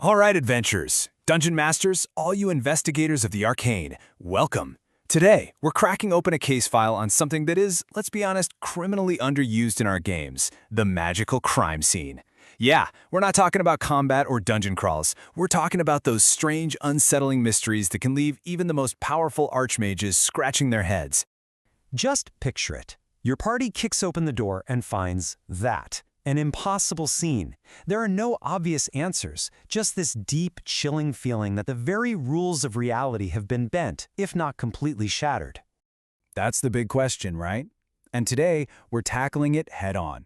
All right, adventurers, dungeon masters, all you investigators of the Arcane, welcome. Today, we're cracking open a case file on something that is, let's be honest, criminally underused in our games, the magical crime scene. Yeah, we're not talking about combat or dungeon crawls. We're talking about those strange, unsettling mysteries that can leave even the most powerful archmages scratching their heads. Just picture it. Your party kicks open the door and finds that. An impossible scene. There are no obvious answers, just this deep, chilling feeling that the very rules of reality have been bent, if not completely shattered. That's the big question, right? And today, we're tackling it head-on.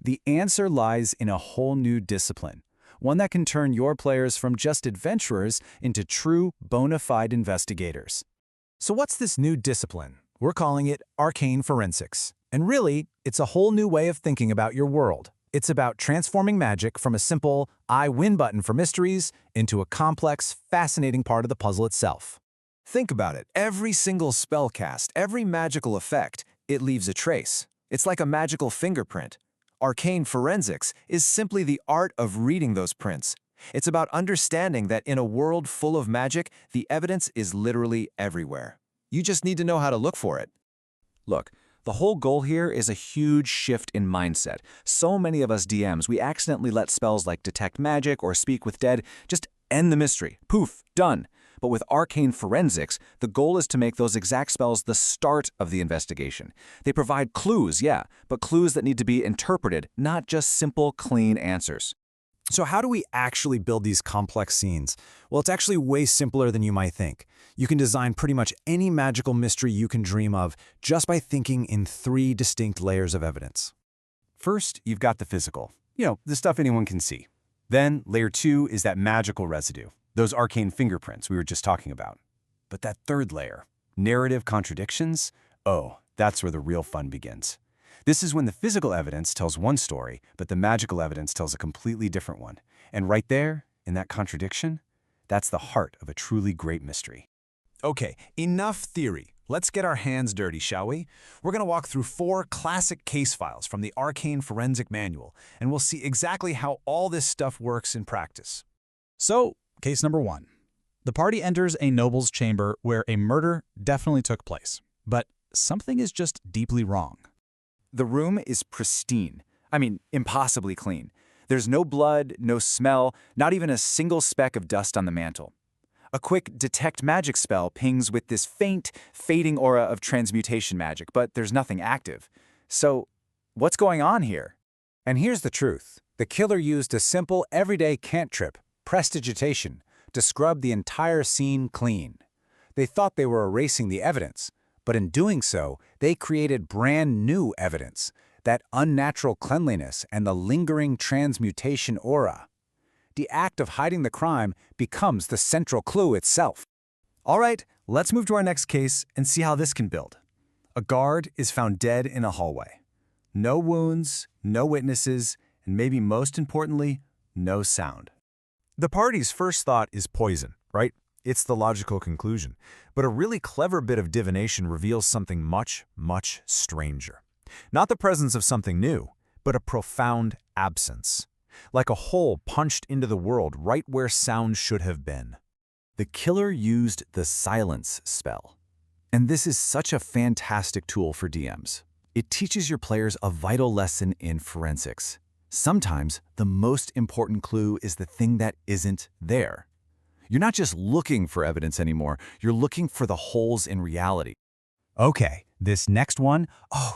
The answer lies in a whole new discipline, one that can turn your players from just adventurers into true, bona fide investigators. So what's this new discipline? We're calling it Arcane Forensics. And really, it's a whole new way of thinking about your world. It's about transforming magic from a simple I win button for mysteries into a complex, fascinating part of the puzzle itself. Think about it. Every single spell cast, every magical effect, it leaves a trace. It's like a magical fingerprint. Arcane Forensics is simply the art of reading those prints. It's about understanding that in a world full of magic, the evidence is literally everywhere. You just need to know how to look for it. Look, the whole goal here is a huge shift in mindset. So many of us DMs, we accidentally let spells like Detect Magic or Speak with Dead just end the mystery. Poof, done. But with Arcane Forensics, the goal is to make those exact spells the start of the investigation. They provide clues, yeah, but clues that need to be interpreted, not just simple, clean answers. So how do we actually build these complex scenes? Well, it's actually way simpler than you might think. You can design pretty much any magical mystery you can dream of just by thinking in 3 distinct layers of evidence. First, you've got the physical. The stuff anyone can see. Then, layer 2 is that magical residue, those arcane fingerprints we were just talking about. But that third layer, narrative contradictions, oh, that's where the real fun begins. This is when the physical evidence tells one story, but the magical evidence tells a completely different one. And right there, in that contradiction, that's the heart of a truly great mystery. Okay, enough theory. Let's get our hands dirty, shall we? We're going to walk through 4 classic case files from the Arcane Forensic Manual, and we'll see exactly how all this stuff works in practice. So, case number 1. The party enters a noble's chamber where a murder definitely took place, but something is just deeply wrong. The room is pristine. I mean, impossibly clean. There's no blood, no smell, not even a single speck of dust on the mantle. A quick Detect Magic spell pings with this faint, fading aura of transmutation magic, but there's nothing active. So, what's going on here? And here's the truth. The killer used a simple, everyday cantrip, Prestidigitation, to scrub the entire scene clean. They thought they were erasing the evidence, but in doing so, they created brand new evidence, that unnatural cleanliness and the lingering transmutation aura. The act of hiding the crime becomes the central clue itself. All right, let's move to our next case and see how this can build. A guard is found dead in a hallway. No wounds, no witnesses, and maybe most importantly, no sound. The party's first thought is poison, right? It's the logical conclusion. But a really clever bit of divination reveals something much, much stranger. Not the presence of something new, but a profound absence. Like a hole punched into the world right where sound should have been. The killer used the silence spell. And this is such a fantastic tool for DMs. It teaches your players a vital lesson in forensics. Sometimes the most important clue is the thing that isn't there. You're not just looking for evidence anymore, you're looking for the holes in reality. Okay, this next one,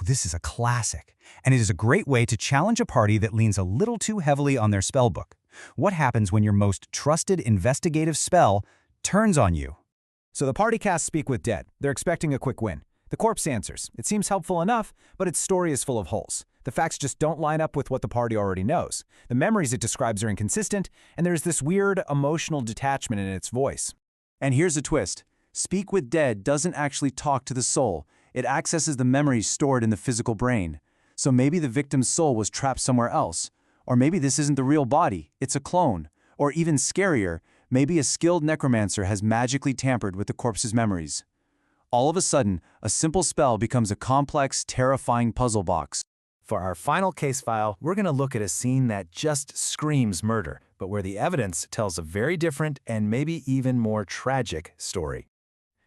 this is a classic. And it is a great way to challenge a party that leans a little too heavily on their spellbook. What happens when your most trusted investigative spell turns on you? So the party casts Speak with Dead. They're expecting a quick win. The corpse answers. It seems helpful enough, but its story is full of holes. The facts just don't line up with what the party already knows. The memories it describes are inconsistent, and there's this weird emotional detachment in its voice. And here's a twist. Speak with Dead doesn't actually talk to the soul. It accesses the memories stored in the physical brain. So maybe the victim's soul was trapped somewhere else. Or maybe this isn't the real body, it's a clone. Or even scarier, maybe a skilled necromancer has magically tampered with the corpse's memories. All of a sudden, a simple spell becomes a complex, terrifying puzzle box. For our final case file, we're going to look at a scene that just screams murder, but but where the evidence tells a very different and maybe even more tragic story.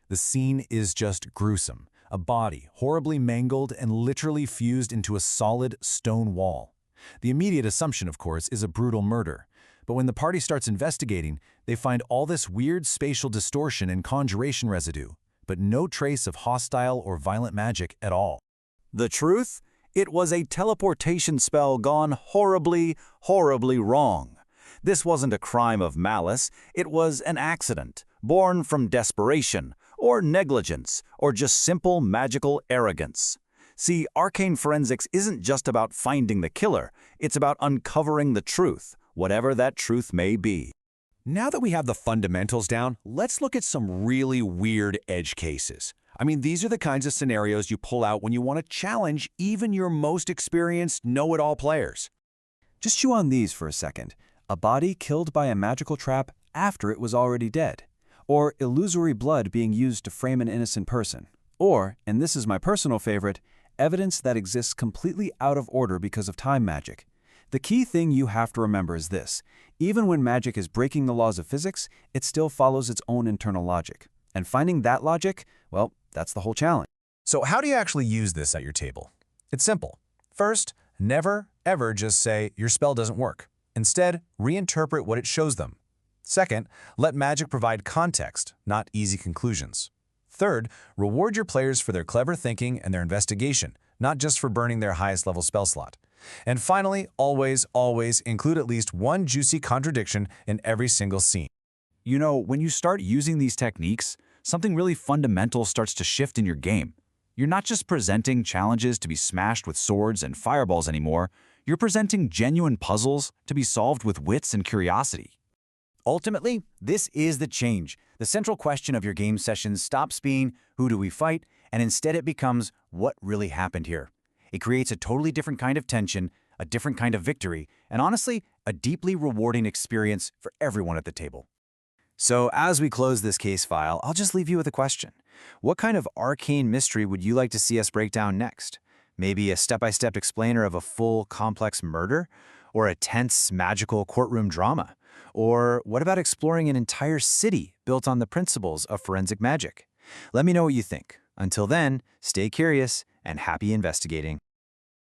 The scene is just gruesome. A body, horribly mangled and literally fused into a solid stone wall. The immediate assumption, of course, is a brutal murder. But when the party starts investigating, they find all this weird spatial distortion and conjuration residue, but no trace of hostile or violent magic at all. The truth? It was a teleportation spell gone horribly, horribly wrong. This wasn't a crime of malice, it was an accident, born from desperation, or negligence, or just simple magical arrogance. See, arcane forensics isn't just about finding the killer, it's about uncovering the truth, whatever that truth may be. Now that we have the fundamentals down, let's look at some really weird edge cases. I mean, these are the kinds of scenarios you pull out when you want to challenge even your most experienced know-it-all players. Just chew on these for a second. A body killed by a magical trap after it was already dead. Or illusory blood being used to frame an innocent person. Or, and this is my personal favorite, evidence that exists completely out of order because of time magic. The key thing you have to remember is this. Even when magic is breaking the laws of physics, it still follows its own internal logic. And finding that logic, well, that's the whole challenge. So how do you actually use this at your table? It's simple. First, never, ever just say your spell doesn't work. Instead, reinterpret what it shows them. Second, let magic provide context, not easy conclusions. Third, reward your players for their clever thinking and their investigation, not just for burning their highest level spell slot. And finally, always, always include at least one juicy contradiction in every single scene. You know, when you start using these techniques, something really fundamental starts to shift in your game. You're not just presenting challenges to be smashed with swords and fireballs anymore, you're presenting genuine puzzles to be solved with wits and curiosity. Ultimately, this is the change. The central question of your game sessions stops being, who do we fight, and instead it becomes, what really happened here? It creates a totally different kind of tension, a different kind of victory, and honestly, a deeply rewarding experience for everyone at the table. So as we close this case file, I'll just leave you with a question. What kind of arcane mystery would you like to see us break down next? Maybe a step-by-step explainer of a full, complex murder? Or a tense, magical courtroom drama? Or what about exploring an entire city built on the principles of forensic magic? Let me know what you think. Until then, stay curious and happy investigating.